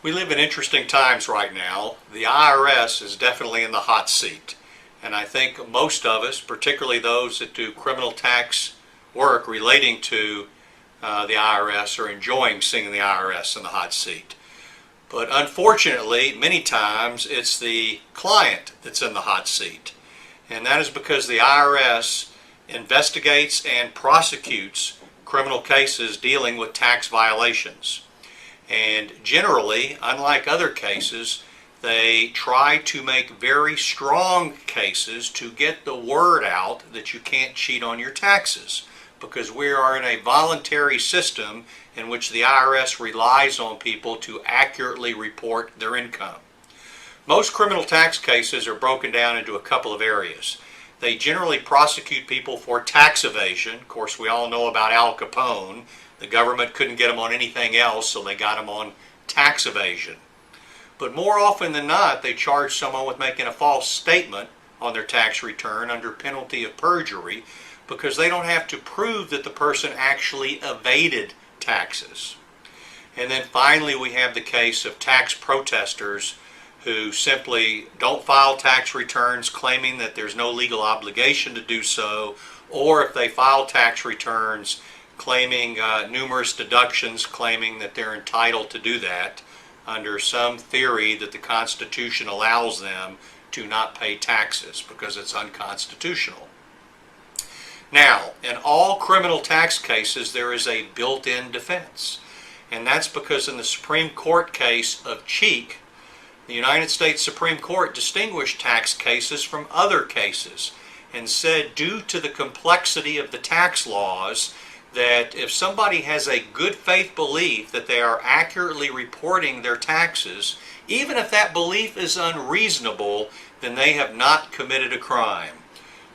We live in interesting times right now. The IRS is definitely in the hot seat. And I think most of us, particularly those that do criminal tax work relating to the IRS, are enjoying seeing the IRS in the hot seat. But unfortunately, many times it's the client that's in the hot seat. And that is because the IRS investigates and prosecutes criminal cases dealing with tax violations. And generally, unlike other cases, they try to make very strong cases to get the word out that you can't cheat on your taxes, because we are in a voluntary system in which the IRS relies on people to accurately report their income. Most criminal tax cases are broken down into a couple of areas. They generally prosecute people for tax evasion. Of course, we all know about Al Capone. The government couldn't get him on anything else, so they got him on tax evasion. But more often than not, they charge someone with making a false statement on their tax return under penalty of perjury, because they don't have to prove that the person actually evaded taxes. And then finally, we have the case of tax protesters who simply don't file tax returns claiming that there's no legal obligation to do so, or if they file tax returns claiming numerous deductions, claiming that they're entitled to do that under some theory that the Constitution allows them to not pay taxes because it's unconstitutional. Now, in all criminal tax cases, there is a built-in defense. And that's because in the Supreme Court case of Cheek, the United States Supreme Court distinguished tax cases from other cases and said, due to the complexity of the tax laws, that if somebody has a good faith belief that they are accurately reporting their taxes, even if that belief is unreasonable, then they have not committed a crime.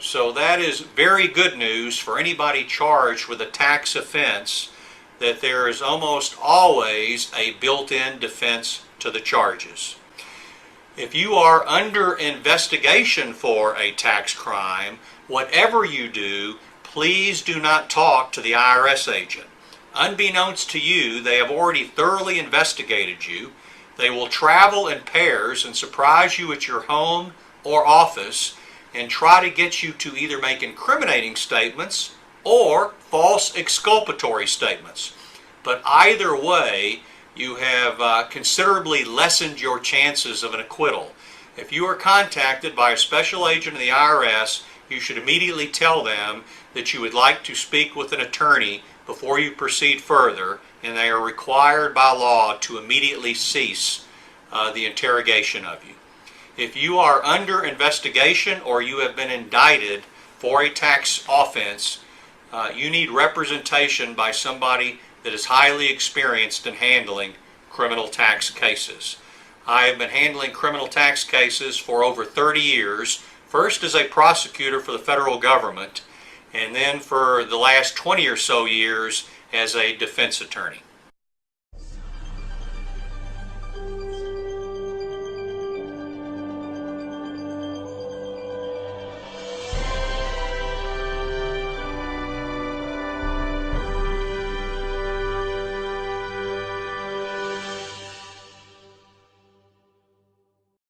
So that is very good news for anybody charged with a tax offense, that there is almost always a built-in defense to the charges. If you are under investigation for a tax crime, whatever you do, please do not talk to the IRS agent. Unbeknownst to you, they have already thoroughly investigated you. They will travel in pairs and surprise you at your home or office and try to get you to either make incriminating statements or false exculpatory statements. But either way, you have considerably lessened your chances of an acquittal. If you are contacted by a special agent of the IRS, you should immediately tell them that you would like to speak with an attorney before you proceed further, and they are required by law to immediately cease the interrogation of you. If you are under investigation or you have been indicted for a tax offense, you need representation by somebody that is highly experienced in handling criminal tax cases. I have been handling criminal tax cases for over 30 years, first as a prosecutor for the federal government, and then for the last 20 or so years as a defense attorney.